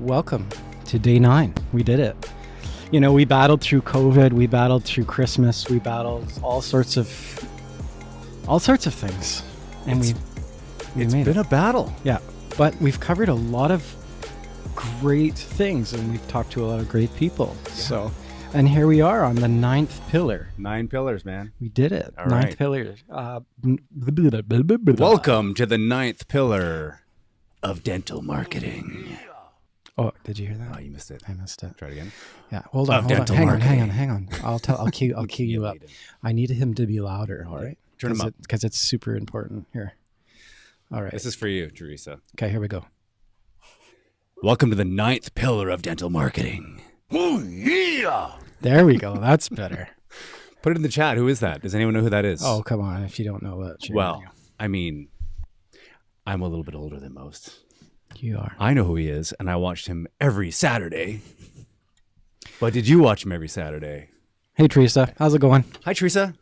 welcome to day 9. We did it. You know, we battled through COVID, we battled through Christmas, we battled all sorts of things, and we It's made been it. a battle. Yeah, but we've covered a lot of great things, and we've talked to a lot of great people. Yeah. So, and here we are on the 9th pillar. 9 pillars, man. We did it. All 9th right. pillar. Welcome to the 9th pillar of dental marketing. Oh, did you hear that? Oh, you missed it. I missed it. Try it again. Yeah, hold on. dental Hang marketing. on. I'll cue you up. I need him to be louder. All right. Turn him up. Because it's super important here. All right. This is for you, Theresa. Okay, here we go. Welcome to the 9th pillar of dental marketing. Oh, yeah. There we go. That's better. Put it in the chat. Who is that? Does anyone know who that is? Oh, come on. If you don't know that. Well, I mean, I'm a little bit older than most. You are. I know who he is, and I watched him every Saturday. But did you watch him every Saturday? Hey, Theresa. How's it going? Hi, Theresa.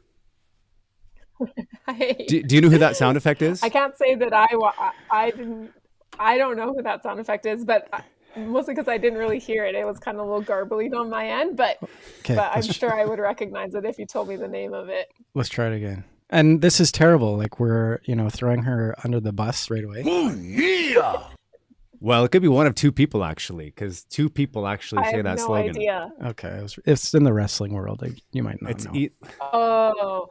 Hi. Do you know who that sound effect is? I can't say that I don't know who that sound effect is, but mostly because I didn't really hear it. It was kind of a little garbling on my end, but Okay. I'm sure I would recognize it if you told me the name of it. Let's try it again. And this is terrible. Like we're, throwing her under the bus right away. Oh, yeah. Well, it could be one of two people, actually, because two people actually I say have that no slogan. idea. Okay. It's in the wrestling world. You might not know. Oh,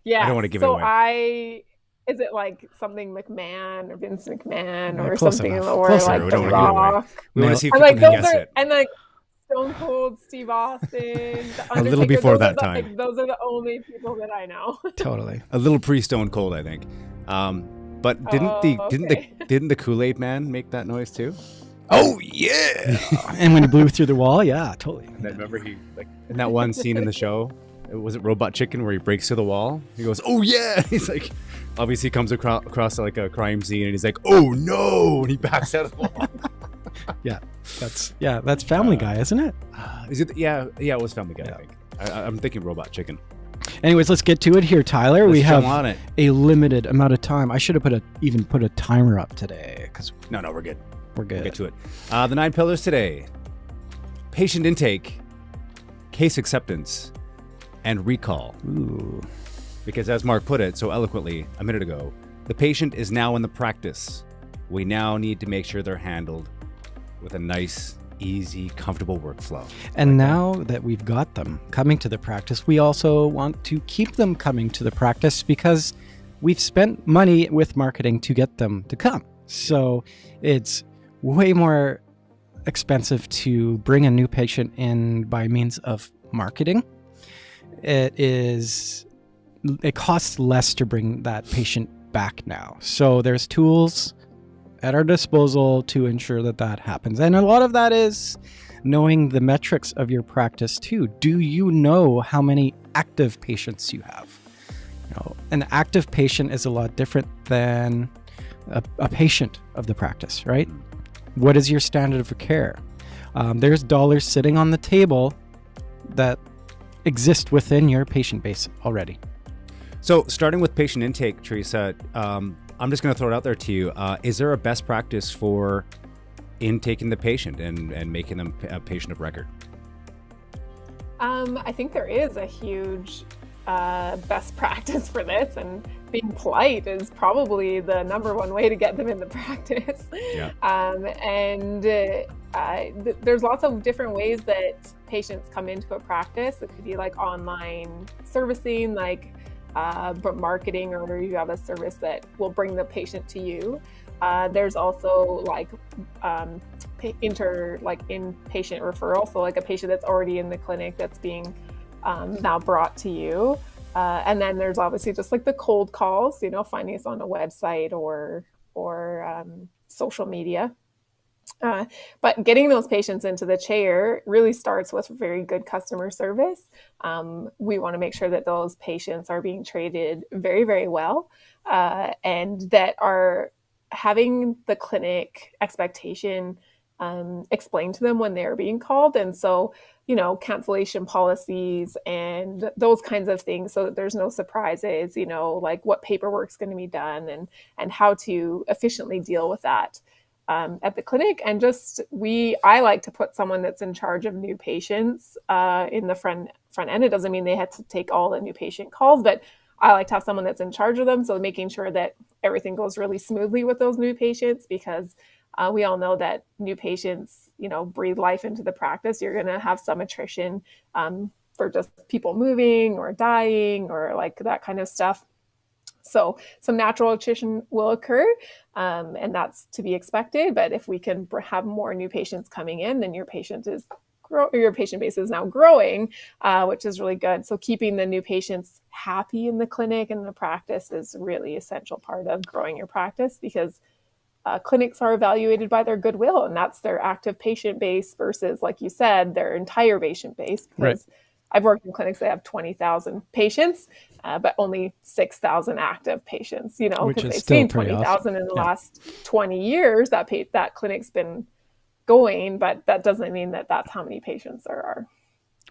yeah. I don't want to give it away. Is it like something McMahon or Vince McMahon Yeah, or close something enough. or Close like enough. We The don't wanna give it away. Rock? We want to see if Or people like can those guess are, it. and like Stone Cold Steve Austin, The A little Undertaker, before those that are the, time. like, those are the only people that I know. Totally. A little pre-Stone Cold, I think. But didn't the Kool-Aid Man make that noise too? Oh yeah! And when he blew through the wall, yeah, totally. And then remember he in that one scene in the show, was it Robot Chicken where he breaks through the wall? He goes, "Oh yeah!" He's like, obviously he comes across like a crime scene, and he's like, "Oh no!" And he backs out of the wall. That's Family Guy, isn't it? Is it? Yeah, it was Family Guy. Yeah. I think. I'm thinking Robot Chicken. Anyways, let's get to it here, Tyler. Let's we have jump on it. a limited amount of time. I should have put a timer up today because No, we're good. we're good. We'll get to it. The 9 pillars today: patient intake, case acceptance, and recall. Ooh. Because as Mark put it so eloquently a minute ago, the patient is now in the practice. We now need to make sure they're handled with a nice, easy, comfortable workflow. And now that we've got them coming to the practice, we also want to keep them coming to the practice because we've spent money with marketing to get them to come. So it's way more expensive to bring a new patient in by means of marketing. It costs less to bring that patient back now. So there's tools at our disposal to ensure that happens. And a lot of that is knowing the metrics of your practice too. Do you know how many active patients you have? An active patient is a lot different than a patient of the practice, right? What is your standard of care? There's dollars sitting on the table that exist within your patient base already. So starting with patient intake, Theresa, I'm just going to throw it out there to you. Is there a best practice for intaking the patient and making them a patient of record? I think there is a huge best practice for this, and being polite is probably the number one way to get them into practice. Yeah. There's lots of different ways that patients come into a practice. It could be like online servicing, like marketing, or you have a service that will bring the patient to you. There's also like inpatient referral, so like a patient that's already in the clinic that's being now brought to you. And then there's obviously just like the cold calls, finding us on a website or social media. But getting those patients into the chair really starts with very good customer service. We want to make sure that those patients are being treated very, very well, and that are having the clinic expectation explained to them when they're being called. And so, cancellation policies and those kinds of things, so that there's no surprises, like what paperwork's going to be done and how to efficiently deal with that. at the clinic. And I like to put someone that's in charge of new patients in the front end. It doesn't mean they had to take all the new patient calls, but I like to have someone that's in charge of them. So making sure that everything goes really smoothly with those new patients, because we all know that new patients, breathe life into the practice. You're going to have some attrition for just people moving or dying or like that kind of stuff. So some natural attrition will occur, and that's to be expected. But if we can have more new patients coming in, then your patient base is now growing, which is really good. So keeping the new patients happy in the clinic and the practice is really essential part of growing your practice, because clinics are evaluated by their goodwill, and that's their active patient base versus, like you said, their entire patient base. Because I've worked in clinics that have 20,000 patients, but only 6,000 active patients, because they've seen 20,000 awesome. In the last 20 years that clinic's been going, but that doesn't mean that that's how many patients there are.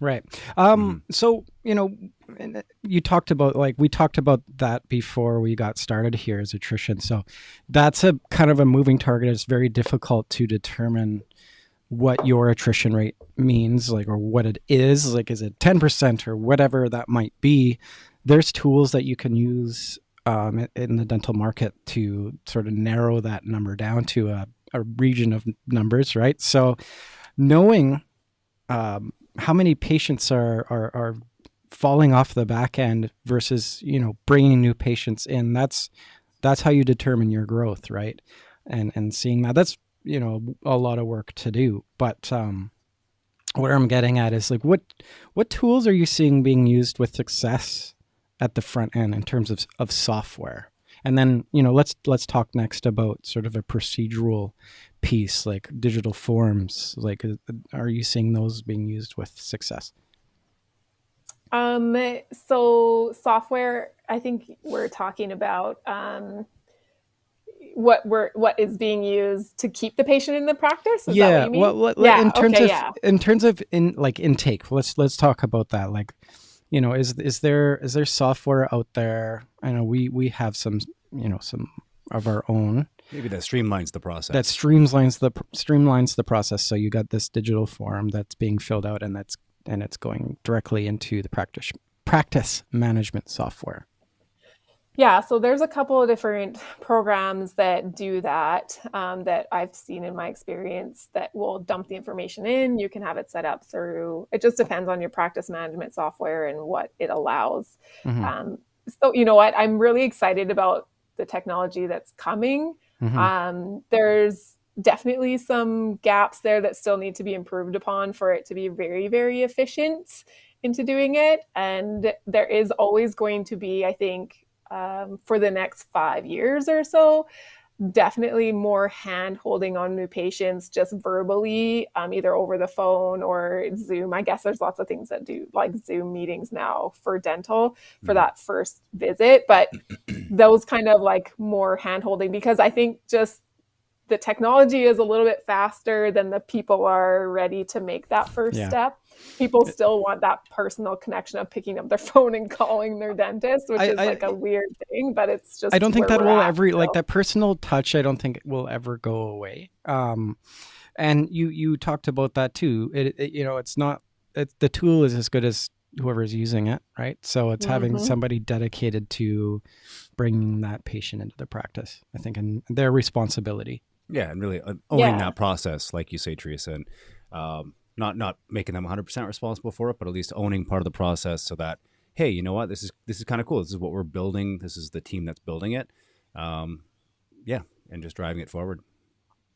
Right. So, you talked about, we talked about that before we got started here, as attrition. So that's a kind of a moving target. It's very difficult to determine what your attrition rate means, or what it is. Is it 10% or whatever that might be? There's tools that you can use in the dental market to sort of narrow that number down to a region of numbers, right? So knowing how many patients are falling off the back end versus, bringing new patients in, that's how you determine your growth, right? And seeing that's, a lot of work to do. But what I'm getting at is what tools are you seeing being used with success at the front end in terms of software? And then, let's talk next about sort of a procedural piece, like digital forms. Are you seeing those being used with success? So software, I think we're talking about what is being used to keep the patient in the practice. Is that what you mean? Well, in terms of intake, let's talk about that. Is there software out there? I know we have some of our own. Maybe that streamlines the process. That streamlines the process. So you got this digital form that's being filled out, and it's going directly into the practice management software. Yeah, so there's a couple of different programs that do that that I've seen in my experience that will dump the information in. You can have it set up through, it just depends on your practice management software and what it allows. Mm-hmm. So you know what, I'm really excited about the technology that's coming. Mm-hmm. There's definitely some gaps there that still need to be improved upon for it to be very, very efficient into doing it. And there is always going to be, I think, for the next 5 years or so, definitely more hand holding on new patients, just verbally, either over the phone or Zoom. I guess there's lots of things that do like Zoom meetings now for dental for that first visit, but those kind of more hand holding, because I think just the technology is a little bit faster than the people are ready to make that first step. People still want that personal connection of picking up their phone and calling their dentist, which is a weird thing, but it's just, I don't think that will ever, that personal touch, I don't think it will ever go away. And you talked about that too. It's not, the tool is as good as whoever's using it, right? So it's having somebody dedicated to bringing that patient into the practice, I think, and their responsibility. Yeah, and really owning that process, like you say, Theresa, and not making them 100% responsible for it, but at least owning part of the process, so that, hey, you know what, this is kind of cool. This is what we're building. This is the team that's building it. And just driving it forward.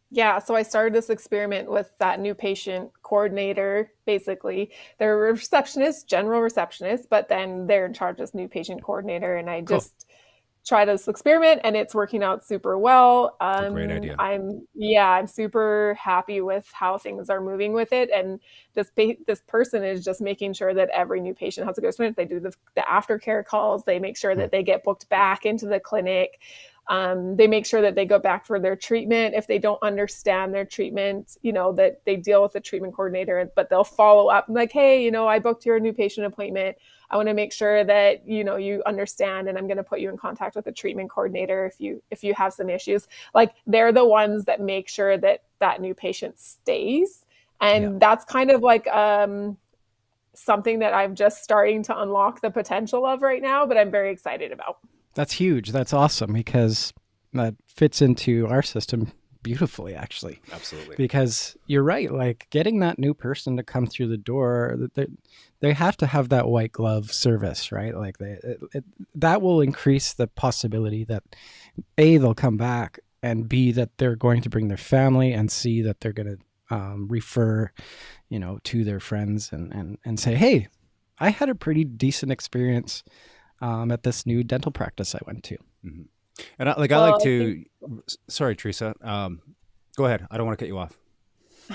Yeah, so I started this experiment with that new patient coordinator. Basically, they're a receptionist, general receptionist, but then they're in charge of this new patient coordinator, and I just try this experiment, and it's working out super well. It's a great idea. I'm super happy with how things are moving with it. And this person is just making sure that every new patient has a good experience. They do the aftercare calls. They make sure that they get booked back into the clinic. They make sure that they go back for their treatment. If they don't understand their treatment, that they deal with the treatment coordinator, but they'll follow up like, hey, I booked your new patient appointment. I want to make sure that, you understand, and I'm going to put you in contact with a treatment coordinator if you have some issues. Like, they're the ones that make sure that that new patient stays. And that's kind of like something that I'm just starting to unlock the potential of right now, but I'm very excited about. That's huge. That's awesome, because that fits into our system beautifully, actually. Absolutely. Because you're right, like getting that new person to come through the door, they have to have that white glove service, right? Like that will increase the possibility that A, they'll come back, and B, that they're going to bring their family, and C, that they're going to refer, to their friends and say, hey, I had a pretty decent experience at this new dental practice I went to. Mm-hmm. And I like to, sorry, Theresa, go ahead. I don't want to cut you off.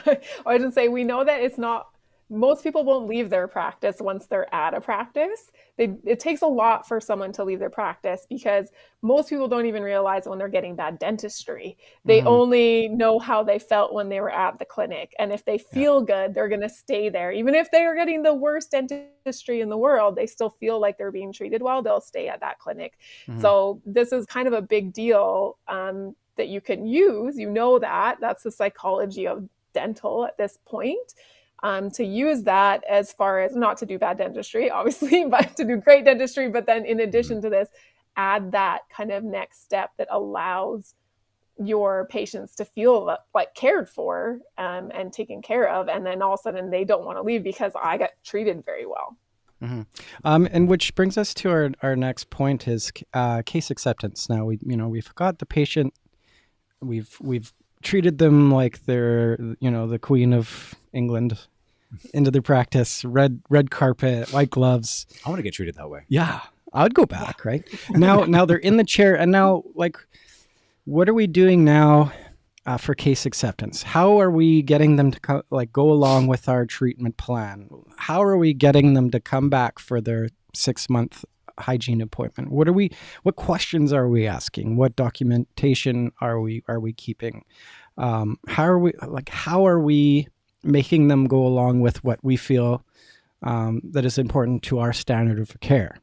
I was just say, we know that it's not, most people won't leave their practice once they're at a practice. It takes a lot for someone to leave their practice, because most people don't even realize when they're getting bad dentistry. They only know how they felt when they were at the clinic. And if they feel good, they're going to stay there. Even if they are getting the worst dentistry in the world, they still feel like they're being treated well, they'll stay at that clinic. So this is kind of a big deal that you can use. That's the psychology of dental at this point. To use that as far as not to do bad dentistry, obviously, but to do great dentistry. But then in addition to this, add that kind of next step that allows your patients to feel like cared for and taken care of. And then all of a sudden they don't want to leave because I got treated very well. And which brings us to our next point is case acceptance. Now we've got the patient, we've treated them like they're the Queen of England into their practice, red carpet, white gloves. I want to get treated that way. Yeah, I would go back. Right now they're in the chair, and now, like, what are we doing now for case acceptance? How are we getting them to go along with our treatment plan? How are we getting them to come back for their 6-month hygiene appointment? What questions are we asking? What documentation are we keeping? How are we making them go along with what we feel that is important to our standard of care?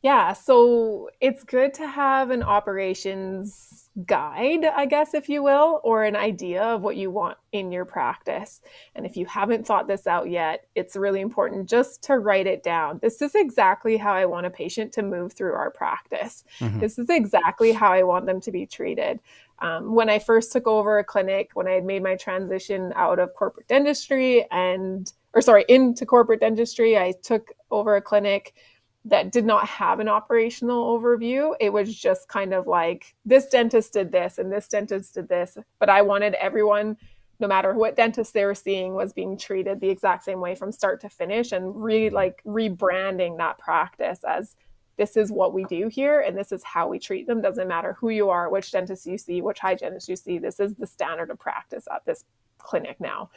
Yeah, so it's good to have an operations guide, I guess, if you will, or an idea of what you want in your practice. And if you haven't thought this out yet, it's really important just to write it down. This is exactly how I want a patient to move through our practice. This is exactly how I want them to be treated. When I first took over a clinic, when I had made my transition out of corporate dentistry into corporate dentistry, I took over a clinic that did not have an operational overview. It was just kind of like, this dentist did this and this dentist did this. But I wanted everyone, no matter what dentist they were seeing, was being treated the exact same way from start to finish, and rebranding that practice as, this is what we do here and this is how we treat them. Doesn't matter who you are, which dentist you see, which hygienist you see. This is the standard of practice at this clinic now.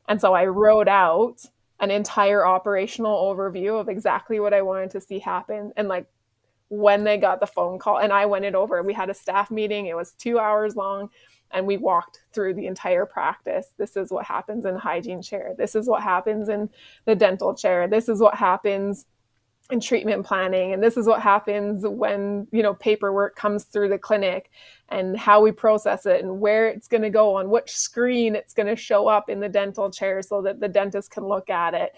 And so I wrote out an entire operational overview of exactly what I wanted to see happen. And like, when they got the phone call, and I went it over, we had a staff meeting. It was 2 hours long, and we walked through the entire practice. This is what happens in the hygiene chair. This is what happens in the dental chair. This is what happens in treatment planning. And this is what happens when, paperwork comes through the clinic, and how we process it, and where it's going to go, on which screen it's going to show up in the dental chair so that the dentist can look at it.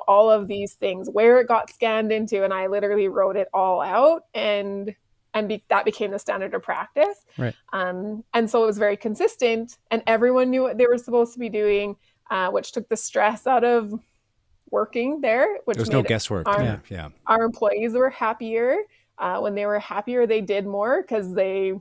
All of these things, where it got scanned into. And I literally wrote it all out, and that became the standard of practice. Right. And so it was very consistent, and everyone knew what they were supposed to be doing, which took the stress out of working there, which there was no guesswork. Our employees were happier. When they were happier, they did more because they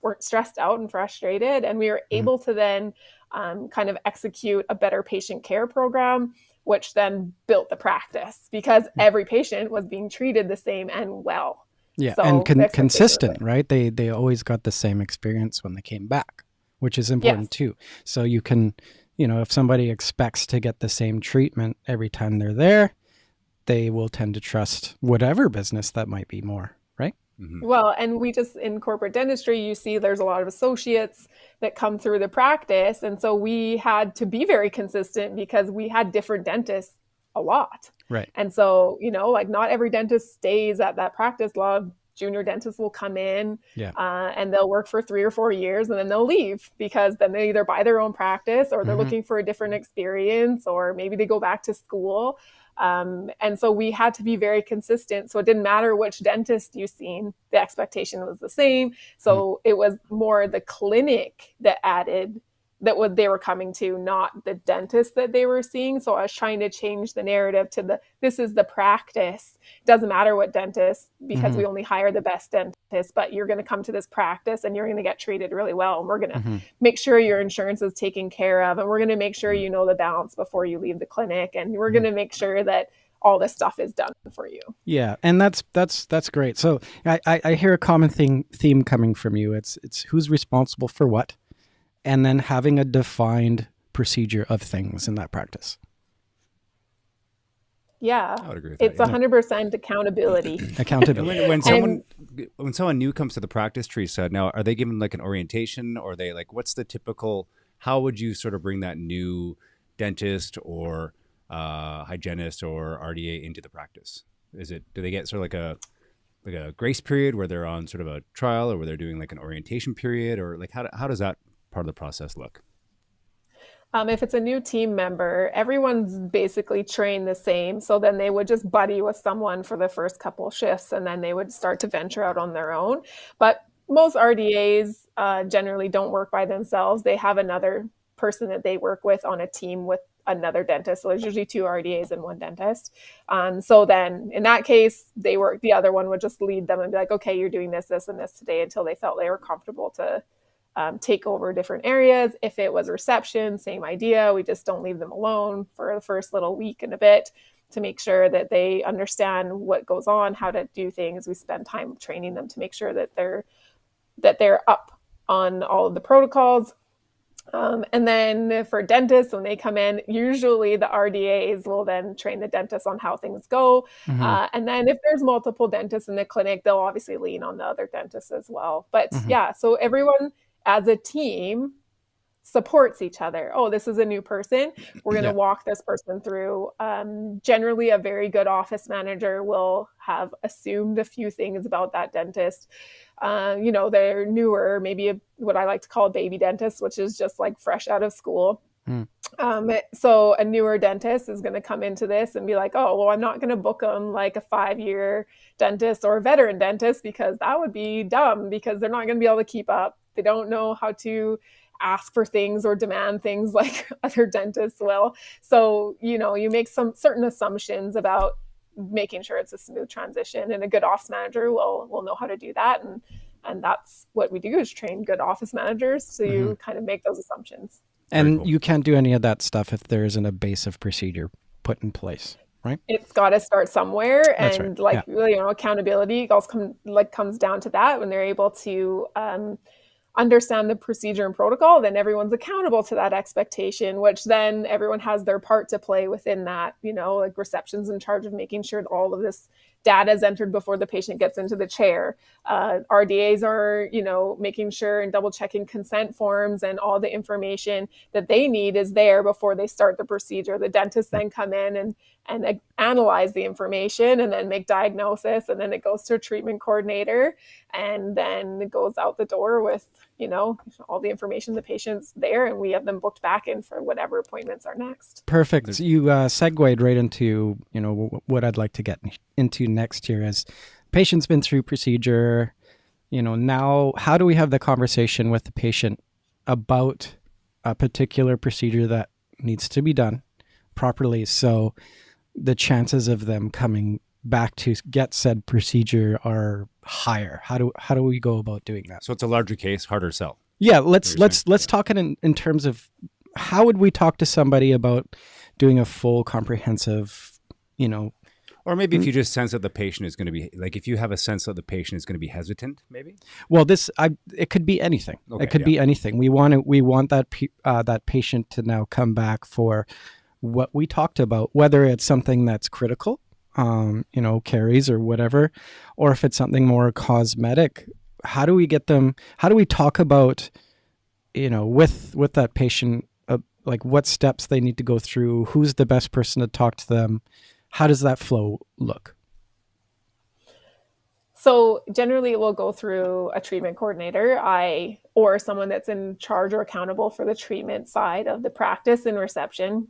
weren't stressed out and frustrated. And we were able to then kind of execute a better patient care program, which then built the practice, because every patient was being treated the same and well. Yeah, so and consistent, right? They always got the same experience when they came back, which is important too. So you can, if somebody expects to get the same treatment every time they're there, they will tend to trust whatever business that might be more, right? Well, and in corporate dentistry, you see there's a lot of associates that come through the practice. And so we had to be very consistent because we had different dentists a lot. Right. And so, like not every dentist stays at that practice. A lot of junior dentists will come in Yeah. and they'll work for 3 or 4 years and then they'll leave because then they either buy their own practice or they're looking for a different experience, or maybe they go back to school. And so we had to be very consistent. So it didn't matter which dentist you seen, the expectation was the same. So it was more the clinic that added that what they were coming to, not the dentist that they were seeing. So I was trying to change the narrative to this is the practice. It doesn't matter what dentist, because we only hire the best dentist, but you're going to come to this practice and you're going to get treated really well. And we're going to make sure your insurance is taken care of. And we're going to make sure you know the balance before you leave the clinic. And we're going to make sure that all this stuff is done for you. Yeah. And that's great. So I hear a common theme coming from you. It's who's responsible for what, and then having a defined procedure of things in that practice. Yeah, I would agree with it's that. 100% accountability. Accountability. When someone new comes to the practice, Theresa, now are they given like an orientation, or are they like, what's the typical? How would you sort of bring that new dentist or hygienist or RDA into the practice? Do they get sort of like a grace period where they're on sort of a trial, or where they're doing like an orientation period, or like how does that part of the process look? If it's a new team member, everyone's basically trained the same. So then they would just buddy with someone for the first couple shifts, and then they would start to venture out on their own. But most RDAs generally don't work by themselves. They have another person that they work with on a team with another dentist. So there's usually 2 RDAs and 1 dentist. So then in that case, the other one would just lead them and be like, okay, you're doing this, this, and this today, until they felt they were comfortable to take over different areas. If it was reception, same idea. We just don't leave them alone for the first little week and a bit to make sure that they understand what goes on, how to do things. We spend time training them to make sure that they're up on all of the protocols. And then for dentists, when they come in, usually the RDAs will then train the dentists on how things go. And then if there's multiple dentists in the clinic, they'll obviously lean on the other dentists as well. But yeah, so everyone as a team supports each other. Oh, this is a new person. We're going to walk this person through. Generally, a very good office manager will have assumed a few things about that dentist. They're newer, maybe what I like to call a baby dentist, which is just like fresh out of school. So a newer dentist is going to come into this and be like, oh, well, I'm not going to book them like a 5-year dentist or a veteran dentist, because that would be dumb, because they're not going to be able to keep up. They don't know how to ask for things or demand things like other dentists will. So, you make some certain assumptions about making sure it's a smooth transition, and a good office manager will know how to do that. And that's what we do, is train good office managers to kind of make those assumptions. And you can't do any of that stuff if there isn't a base of procedure put in place, right? It's got to start somewhere. That's and right. Accountability also comes down to that. When they're able to understand the procedure and protocol, then everyone's accountable to that expectation, which then everyone has their part to play within that. Like reception's in charge of making sure that all of this data is entered before the patient gets into the chair. RDAs are, making sure and double checking consent forms, and all the information that they need is there before they start the procedure. The dentists then come in and analyze the information and then make diagnosis, and then it goes to a treatment coordinator, and then it goes out the door with, all the information the patient's there, and we have them booked back in for whatever appointments are next. Perfect. You segued right into, what I'd like to get into next here is patient's been through procedure, now how do we have the conversation with the patient about a particular procedure that needs to be done properly, so the chances of them coming back to get said procedure are higher? How do we go about doing that? So it's a larger case, harder sell. Yeah, let's talk it in terms of how would we talk to somebody about doing a full comprehensive, Or maybe if you just sense that the patient is going to be, like, if you have a sense that the patient is going to be hesitant, maybe. Well, it could be anything. Okay, it could be anything. We want that patient to now come back for what we talked about, whether it's something that's critical, caries or whatever, or if it's something more cosmetic. How do we get them? How do we talk about, with that patient, like what steps they need to go through? Who's the best person to talk to them? how does that flow look? So generally it will go through a treatment coordinator, or someone that's in charge or accountable for the treatment side of the practice and reception.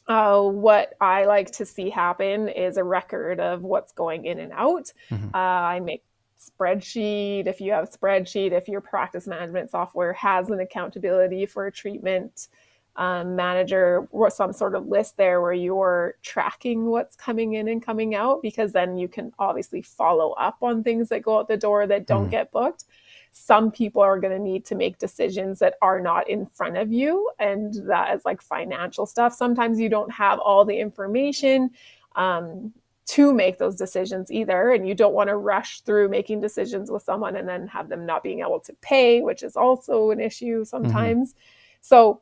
What I like to see happen is a record of what's going in and out. I make spreadsheet. If you have a spreadsheet, if your practice management software has an accountability for a treatment manager or some sort of list there where you're tracking what's coming in and coming out, because then you can obviously follow up on things that go out the door that don't get booked. Some people are going to need to make decisions that are not in front of you, and that is like financial stuff. Sometimes you don't have all the information to make those decisions either, and you don't want to rush through making decisions with someone and then have them not being able to pay, which is also an issue sometimes. So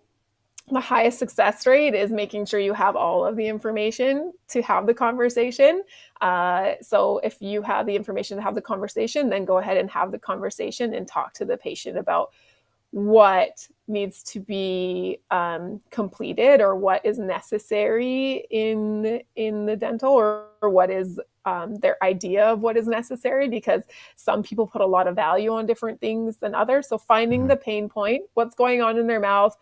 the highest success rate is making sure you have all of the information to have the conversation. So if you have the information to have the conversation, then go ahead and have the conversation and talk to the patient about what needs to be completed, or what is necessary in the dental, or what is their idea of what is necessary, because some people put a lot of value on different things than others. So finding the pain point, what's going on in their mouth,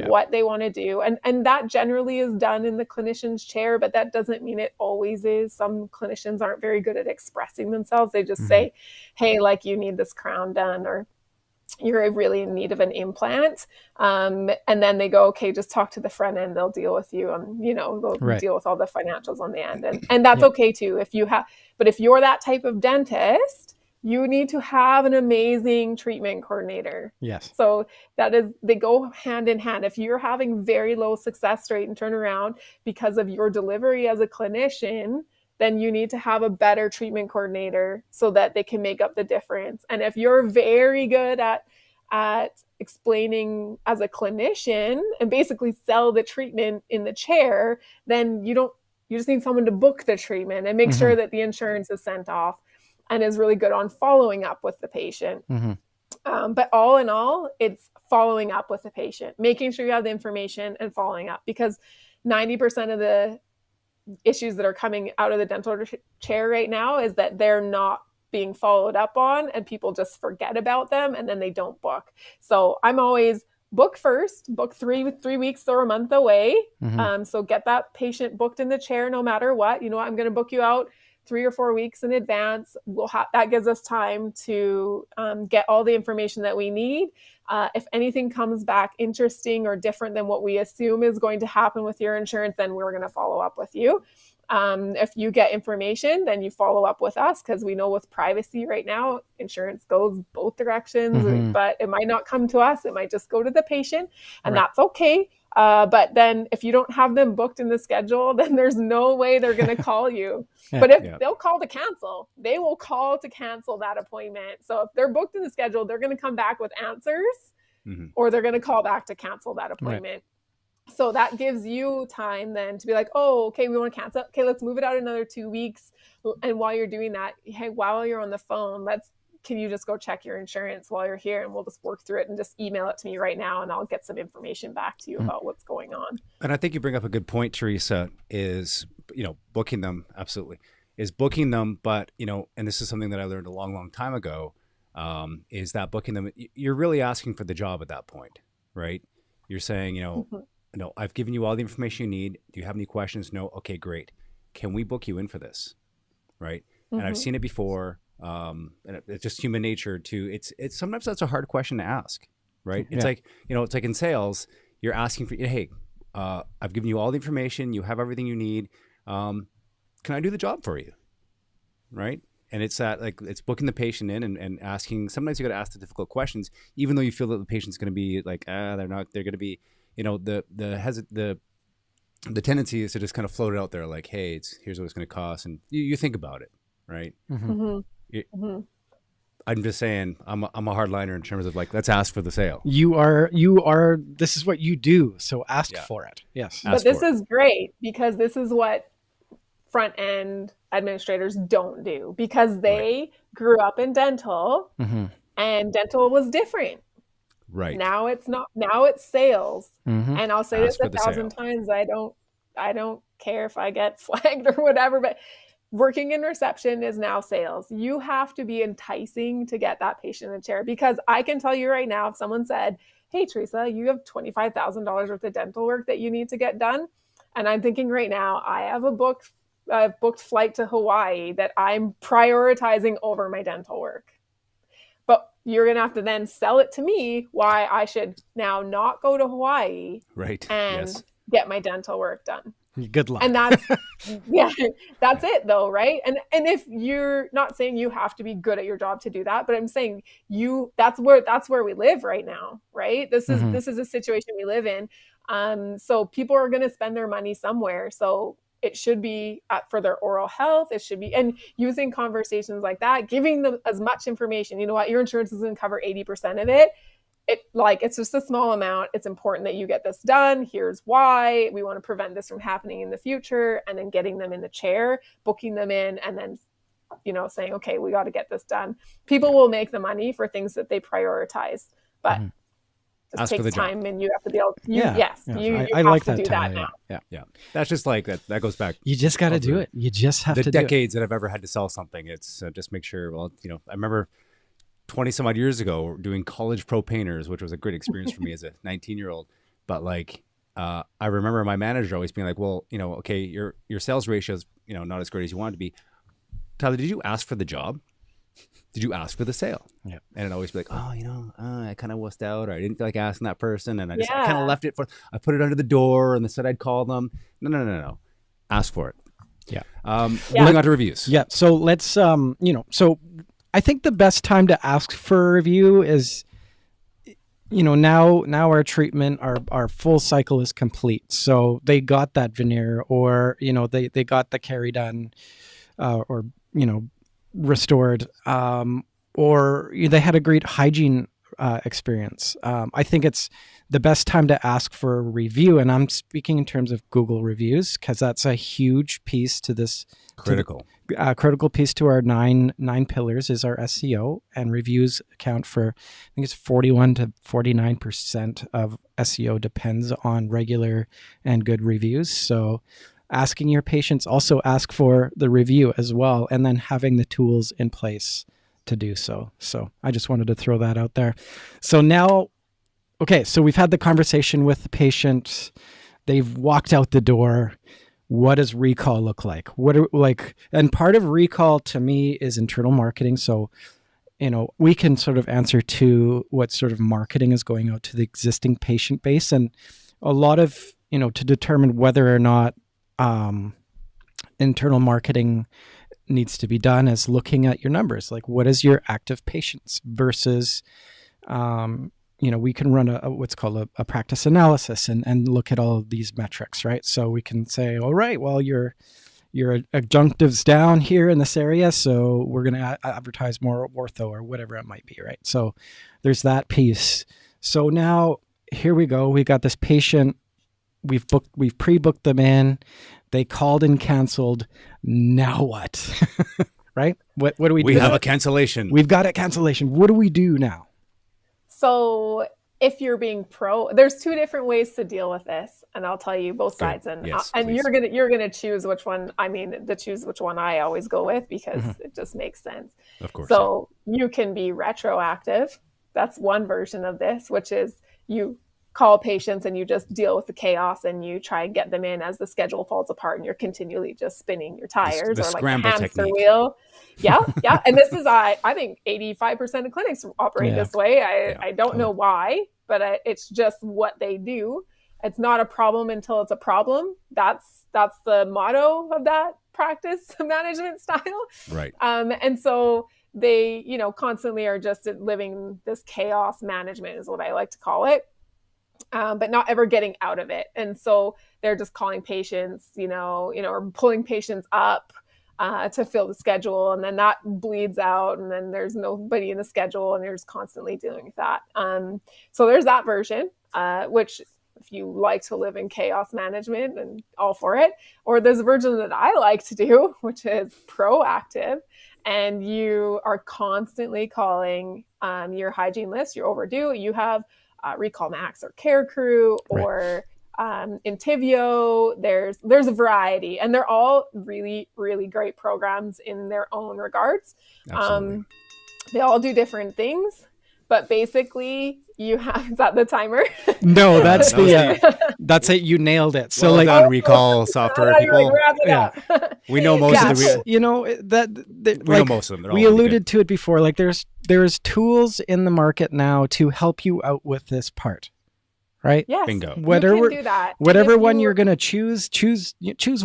what they want to do. And that generally is done in the clinician's chair, but that doesn't mean it always is. Some clinicians aren't very good at expressing themselves. They just say, hey, like, you need this crown done, or you're really in need of an implant. And then they go, okay, just talk to the front end. They'll deal with you. They'll deal with all the financials on the end. And that's okay too. But if you're that type of dentist, you need to have an amazing treatment coordinator. Yes. So they go hand in hand. If you're having very low success rate and turnaround because of your delivery as a clinician, then you need to have a better treatment coordinator so that they can make up the difference. And if you're very good at explaining as a clinician and basically sell the treatment in the chair, then you just need someone to book the treatment and make sure that the insurance is sent off, and is really good on following up with the patient. But all in all, it's following up with the patient, making sure you have the information and following up, because 90% of the issues that are coming out of the dental chair right now is that they're not being followed up on, and people just forget about them and then they don't book. So I'm always book first, book three weeks or a month away. So get that patient booked in the chair no matter what. I'm going to book you out 3 or 4 weeks in advance. That gives us time to get all the information that we need. If anything comes back interesting or different than what we assume is going to happen with your insurance, then we're going to follow up with you. If you get information, then you follow up with us, because we know with privacy right now, insurance goes both directions, but it might not come to us. It might just go to the patient, and that's okay. But then if you don't have them booked in the schedule, then there's no way they're going to call you. But if they'll call to cancel, they will call to cancel that appointment. So if they're booked in the schedule, they're going to come back with answers, or they're going to call back to cancel that appointment. So that gives you time then to be like, oh, okay, we want to cancel. Okay, let's move it out another 2 weeks. And while you're doing that, hey, while you're on the phone, can you just go check your insurance while you're here, and we'll just work through it, and just email it to me right now, and I'll get some information back to you about what's going on. And I think you bring up a good point, Theresa, is, booking them. Absolutely. Is booking them. But, and this is something that I learned a long, long time ago, is that booking them, you're really asking for the job at that point, right? You're saying, I've given you all the information you need. Do you have any questions? No. Okay, great. Can we book you in for this? Right. And I've seen it before. And it's just human nature it's sometimes that's a hard question to ask, right? It's like, it's like in sales, you're asking for, hey, I've given you all the information. You have everything you need. Can I do the job for you? Right. And it's it's booking the patient in and asking. Sometimes you got to ask the difficult questions, even though you feel that the patient's going to be like, they're not, they're going to be, the tendency is to just kind of float it out there like, hey, here's what it's going to cost. And you think about it. Right. I'm just saying, I'm a hardliner in terms of like, let's ask for the sale. You are, this is what you do. So ask for it. Yes. But this is great, because this is what front end administrators don't do, because they grew up in dental and dental was different. Right. Now it's not. Now it's sales. And I'll say this 1,000 times. I don't I don't care if I get flagged or whatever, but working in reception is now sales. You have to be enticing to get that patient in a chair, because I can tell you right now, if someone said, hey, Theresa, you have $25,000 worth of dental work that you need to get done. And I'm thinking right now, I have a booked flight to Hawaii that I'm prioritizing over my dental work. But you're going to have to then sell it to me why I should now not go to Hawaii Right. and Yes. get my dental work done. Good luck. And that's that's it though, right? And if you're not saying you have to be good at your job to do that, but I'm saying that's where we live right now, right? This is a situation we live in. So people are going to spend their money somewhere. So it should be for their oral health. It should be, and using conversations like that, giving them as much information. You know what? Your insurance is going to cover 80% of it. It's just a small amount. It's important that you get this done. Here's why. We want to prevent this from happening in the future. And then getting them in the chair, booking them in, and then, saying, okay, we got to get this done. People will make the money for things that they prioritize, but it takes time, and you have to be able. You I have like to that do time. that now. Yeah. That's just like that. That goes back. You just got to do it. You just have to do it. The decades that I've ever had to sell something. It's just make sure. Well, I remember 20 some odd years ago doing college pro painters, which was a great experience for me as a 19-year-old. But I remember my manager always being like, well, okay, your sales ratio is, not as great as you want it to be. Tyler, did you ask for the job? Did you ask for the sale? Yeah. And it'd always be like, I kind of wussed out, or I didn't feel like asking that person. And I kind of left it I put it under the door and they said I'd call them. No. Ask for it. Yeah. Moving on to reviews. Yeah. So let's, so I think the best time to ask for a review is, now our treatment, our full cycle is complete. So they got that veneer, or, they got the carie done, or, restored, or they had a great hygiene experience. I think it's the best time to ask for a review. And I'm speaking in terms of Google reviews, because that's a huge piece to this. Critical piece to our nine pillars is our SEO, and reviews account for, I think it's 41 to 49% of SEO depends on regular and good reviews. So asking your patients, also ask for the review as well, and then having the tools in place to do so. So I just wanted to throw that out there. So now, okay, so we've had the conversation with the patient. They've walked out the door. What does recall look like? And part of recall to me is internal marketing. So, we can sort of answer to what sort of marketing is going out to the existing patient base, and a lot of, to determine whether or not internal marketing needs to be done is looking at your numbers. Like, what is your active patients versus, we can run what's called a practice analysis and look at all of these metrics, right? So we can say, all right, well, your adjunctive's down here in this area, so we're going to advertise more ortho or whatever it might be, right? So there's that piece. So now here we go. We've got this patient. We've pre-booked them in. They called and canceled. Now what? Right? What do we do? We have a cancellation. We've got a cancellation. What do we do now? So if you're being there's two different ways to deal with this, and I'll tell you both sides. And you're gonna choose which one. Choose which one I always go with, because it just makes sense. Of course. So you can be retroactive. That's one version of this, which is you call patients and you just deal with the chaos and you try and get them in as the schedule falls apart, and you're continually just spinning your tires, the or like scramble a hamster technique. Wheel. Yeah. And this is, I think 85% of clinics operate this way. I don't know why, but it's just what they do. It's not a problem until it's a problem. That's the motto of that practice management style. Right. And so they, constantly are just living this chaos management is what I like to call it. But not ever getting out of it. And so they're just calling patients, or pulling patients up to fill the schedule. And then that bleeds out, and then there's nobody in the schedule, and they're just constantly dealing with that. So there's that version, which if you like to live in chaos management, and all for it. Or there's a version that I like to do, which is proactive. And you are constantly calling your hygiene list. You're overdue. You have Recall Max or Care Crew, or Entyvio. There's a variety, and they're all really, really great programs in their own regards. Absolutely. They all do different things, but basically you have, is that the timer? No, that's That was that's it. You nailed it. So well like, done, recall software people. yeah, We know most Yeah. of the. you know that We know most of them. They're all we really good. alluded to it before. Like there's tools in the market now to help you out with this part, right? Yes, Bingo. Whatever- you can do that. And Whatever if one you- you're gonna choose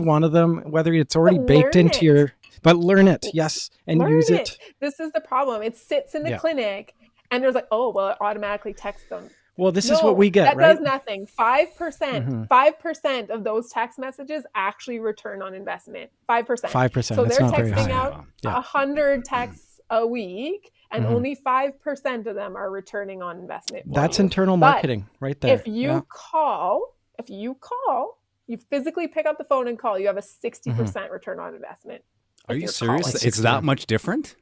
one of them, whether it's already But baked learn into it. your. But learn it, yes, and learn use it. This is the problem. It sits in the Yeah. clinic, and there's like, oh, well, it automatically texts them. Well, this is No, what we get, that right? does nothing. 5%, Mhm. 5% of those text messages actually return on investment. 5%. 5%. So That's they're not very texting high. out Yeah. 100 texts a week, and Mhm. only 5% of them are returning on investment. for That's you. internal But marketing right there. If you call, you physically pick up the phone and call, you have a 60% return on investment. Are if you you're serious? calling. It's that much different?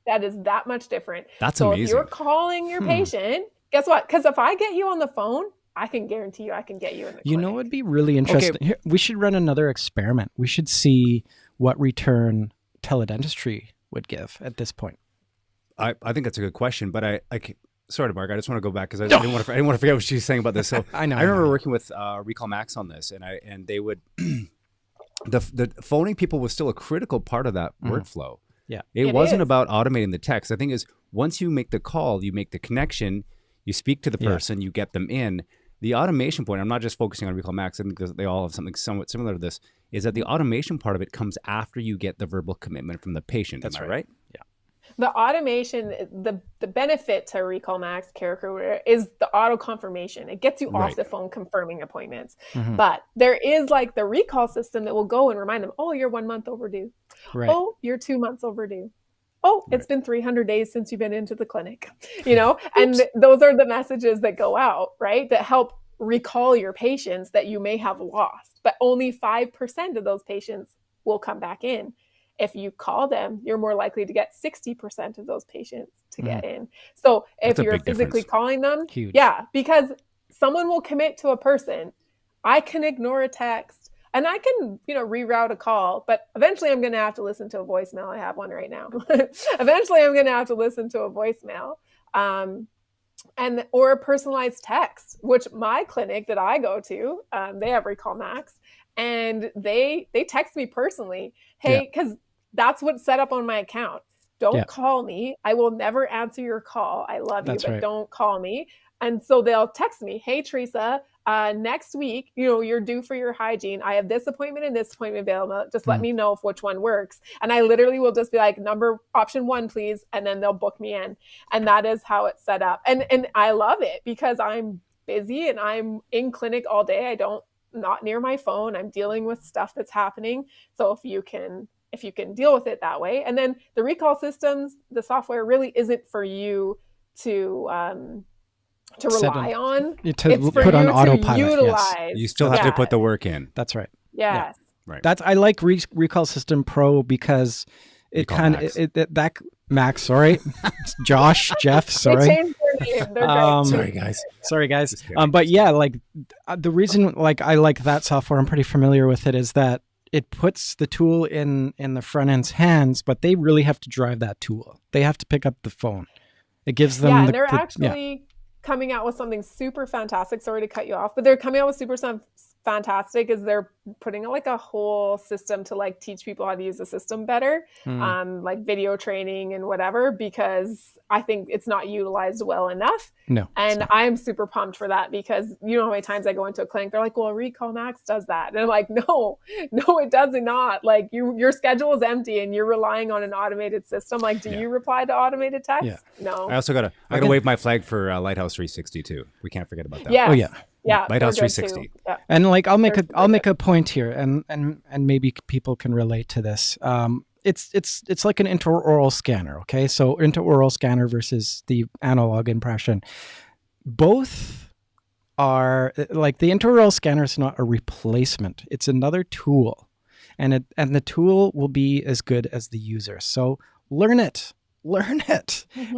That is that much different. That's so amazing. if you're calling your patient, guess what? Because if I get you on the phone, I can guarantee you I can get you in the You clinic. know, it'd be really interesting. Here, we should run another experiment. We should see what return teledentistry would give at this point. I think that's a good question, but I sorry, Mark, I just want to go back because I didn't want to forget what she was saying about this. So I know. I remember working with Recall Max on this, and they would the phoning people was still a critical part of that workflow. Yeah, it It wasn't is. about automating the text. I think is once you make the call, you make the connection, you speak to the Yeah. person, you get them in. The automation point, I'm not just focusing on Recall Max, I think they all have something somewhat similar to this, is that the automation part of it comes after you get the verbal commitment from the patient. That's Am I right. right? The automation, the benefit to Recall Max Care Recruiter is the auto confirmation. It gets you Right. off the phone confirming appointments. Mhm. But there is like the recall system that will go and remind them, oh, you're 1 month overdue. Right. Oh, you're 2 months overdue. Oh, it's been 300 days since you've been into the clinic, you know? And those are the messages that go out, right? That help recall your patients that you may have lost. But only 5% of those patients will come back in. If you call them, you're more likely to get 60% of those patients to get in. So if That's a you're big physically difference. calling them, Huge. yeah, because someone will commit to a person. I can ignore a text and I can, reroute a call, but eventually I'm going to have to listen to a voicemail. I have one right now. Eventually I'm going to have to listen to a voicemail. Or a personalized text, which my clinic that I go to, they have Recall Max, and they text me personally, hey, because that's what's set up on my account. Don't call me. I will never answer your call. I love you, but don't call me. And so they'll text me, hey, Theresa, next week, you're due for your hygiene. I have this appointment and this appointment available. Just let me know if which one works. And I literally will just be like, option 1, please. And then they'll book me in. And that is how it's set up. And I love it because I'm busy and I'm in clinic all day. Not near my phone. I'm dealing with stuff that's happening. So if you can deal with it that way. And then the recall systems, the software really isn't for you to rely on. To put on autopilot. Utilize. Yes. You still have to put the work in. That's right. Yes. Yeah. Right. I like Recall System Pro because it kind of that Max. Sorry, Josh, Jeff. Sorry. They changed their name. They're great. Sorry, guys. But yeah, the reason I like that software, I'm pretty familiar with it, is that it puts the tool in the front end's hands, but they really have to drive that tool. They have to pick up the phone. It gives them. Yeah, and they're actually coming out with something super fantastic. Sorry to cut you off, but they're coming out with super fantastic is they're putting like a whole system to teach people how to use the system better, like video training and whatever, because I think it's not utilized well enough. No. And I'm super pumped for that because how many times I go into a clinic, they're like, well, Recall Max does that. And I'm like, no, it does not. Like your schedule is empty and you're relying on an automated system. Like, do you reply to automated text? Yeah. No. I also gotta wave my flag for Lighthouse 360 too. We can't forget about that. Yes. Oh yeah. Yeah, Lighthouse they're good 360. too. Yeah. And I'll make a point here, and maybe people can relate to this. It's like an intraoral scanner. Okay, so intraoral scanner versus the analog impression. Both are like the intraoral scanner is not a replacement. It's another tool, and the tool will be as good as the user. So learn it.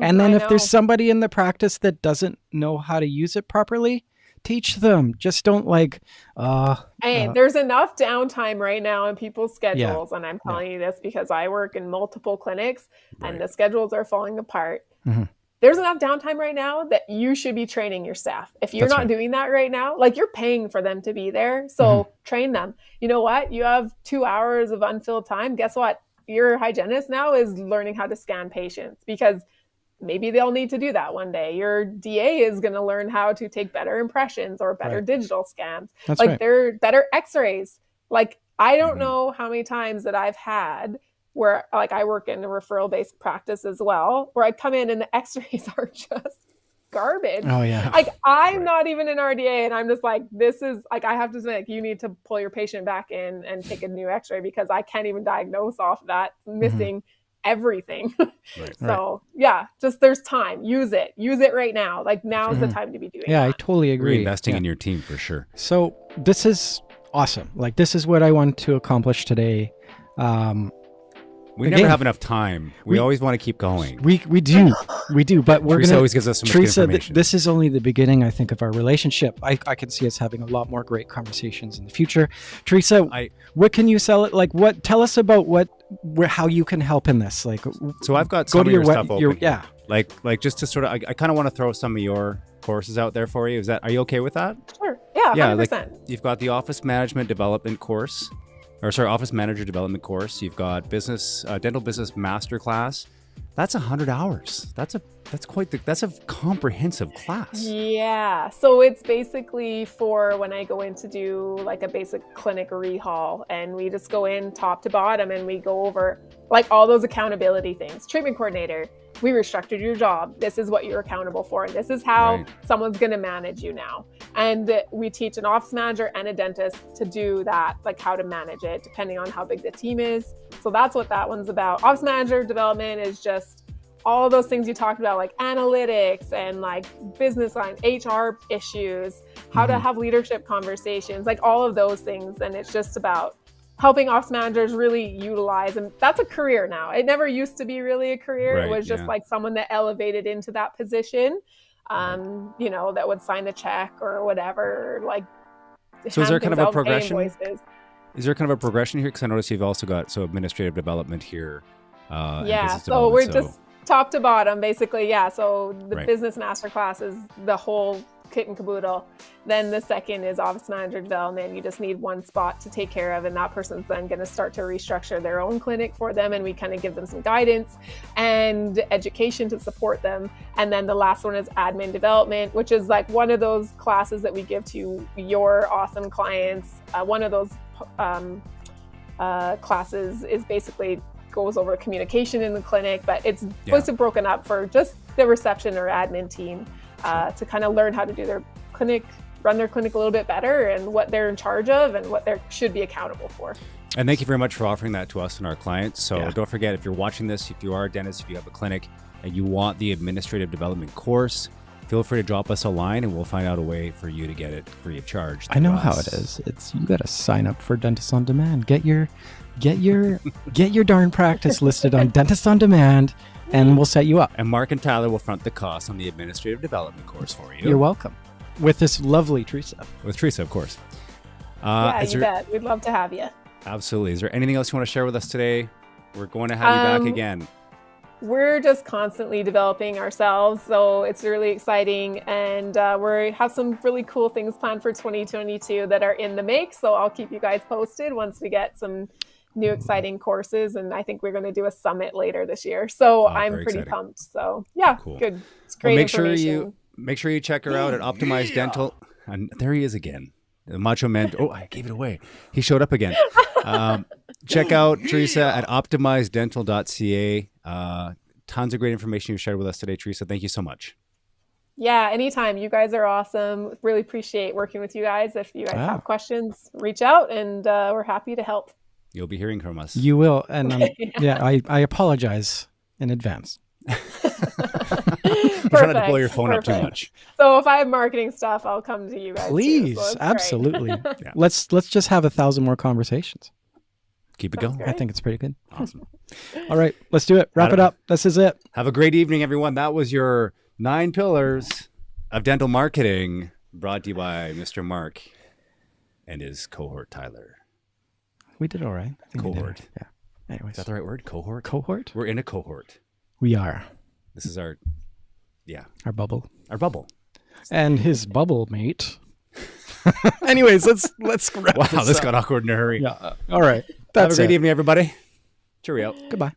And then if there's somebody in the practice that doesn't know how to use it properly, Teach them. Just don't like, Hey, there's enough downtime right now in people's schedules, and I'm telling you this because I work in multiple clinics, and the schedules are falling apart. Mhm. There's enough downtime right now that you should be training your staff. If you're That's not right. doing that right now, like you're paying for them to be there, so train them. You know what? You have 2 hours of unfilled time. Guess what? Your hygienist now is learning how to scan patients because maybe they'll need to do that one day. Your DA is going to learn how to take better impressions or better digital scans. That's like right. they're better x-rays. Like I don't know how many times that I've had where like I work in a referral based practice as well, where I come in and the x-rays are just garbage. Oh yeah. Like I'm not even an RDA and I'm just like, this is like, I have to say, like, you need to pull your patient back in and take a new x-ray because I can't even diagnose off that missing everything. So yeah, just there's time. Use it right now. Like now's the time to be doing Yeah, that. I totally agree. Reinvesting in your team for sure. So this is awesome. Like this is what I want to accomplish today. We Again, never have enough time. We always want to keep going. We do, but we're Teresa gonna. always gives us so much Teresa, information. this is only the beginning, I think, of our relationship. I can see us having a lot more great conversations in the future. Teresa, what can you sell it? Like, what? Tell us about how you can help in this. Like, so I've got go some to of your your stuff open. yeah. Like just to sort of, I kind of want to throw some of your courses out there for you. Are you okay with that? Sure. Yeah. 100%. Like you've got the Office Management Development course. Office Manager Development course. You've got Dental Business Masterclass. That's 100 hours. That's a comprehensive class. Yeah. So it's basically for when I go in to do like a basic clinic rehaul, and we just go in top to bottom and we go over like all those accountability things. Treatment coordinator, we restructured your job. This is what you're accountable for. And this is how someone's going to manage you now. And we teach an office manager and a dentist to do that, like how to manage it, depending on how big the team is. So that's what that one's about. Office manager development is just all those things you talked about, like analytics and like business line, HR issues, how to have leadership conversations, like all of those things. And it's just about helping office managers really utilize, and that's a career now. It never used to be really a career. It was just like someone that elevated into that position, you know, that would sign the check or whatever. Like, so is there kind of a progression? Is there kind of a progression here? Because I noticed you've also got administrative development here. So we're just top to bottom, basically. Yeah. So the business masterclass is the whole kit and caboodle. Then the second is office manager development. You just need one spot to take care of, and that person's then going to start to restructure their own clinic for them, and we kind of give them some guidance and education to support them. And then the last one is admin development, which is like one of those classes that we give to your awesome clients. One of those classes is basically goes over communication in the clinic, but it's mostly broken up for just the reception or admin team to kind of learn how to do their clinic, run their clinic a little bit better, and what they're in charge of and what they should be accountable for. And thank you very much for offering that to us and our clients. So don't forget, if you're watching this, if you are a dentist, if you have a clinic and you want the administrative development course, feel free to drop us a line and we'll find out a way for you to get it free of charge. I know how it is. It's you got to sign up for Dentist on Demand. Get your darn practice listed on Dentist on Demand, and we'll set you up. And Marc and Tyler will front the cost on the administrative development course for you. You're welcome. With this lovely Theresa. With Theresa, of course. You bet. We'd love to have you. Absolutely. Is there anything else you want to share with us today? We're going to have you back again. We're just constantly developing ourselves, so it's really exciting, and we have some really cool things planned for 2022 that are in the make, so I'll keep you guys posted once we get some new exciting courses, and I think we're going to do a summit later this year, so I'm pretty pumped. So yeah, cool. Good. It's great information. Make sure you check her out at Optimized Dental, and there he is again. The Macho Man. Oh, I gave it away. He showed up again. Check out Theresa at optimizeddental.ca. Tons of great information you shared with us today, Theresa. Thank you so much. Yeah, anytime. You guys are awesome. Really appreciate working with you guys. If you guys have questions, reach out, and we're happy to help. You'll be hearing from us. You will. And I apologize in advance. I'm trying to blow your phone up too much. So if I have marketing stuff, I'll come to you guys. Please, too, so absolutely. Let's just have 1,000 more conversations. Keep it going. Great. I think it's pretty good. Awesome. All right, let's do it. Wrap it up. This is it. Have a great evening, everyone. That was your 9 pillars of dental marketing. Brought to you by Mr. Mark and his cohort Tyler. We did all right. I think we did. Cohort. Yeah. Anyways. Is that the right word? Cohort? Cohort? We're in a cohort. We are. This is our Our bubble. And his bubble mate. Anyways, let's wrap Wow, this up. got awkward in a hurry. Yeah. All right. Have That's a great it. evening, everybody. Cheerio. Goodbye.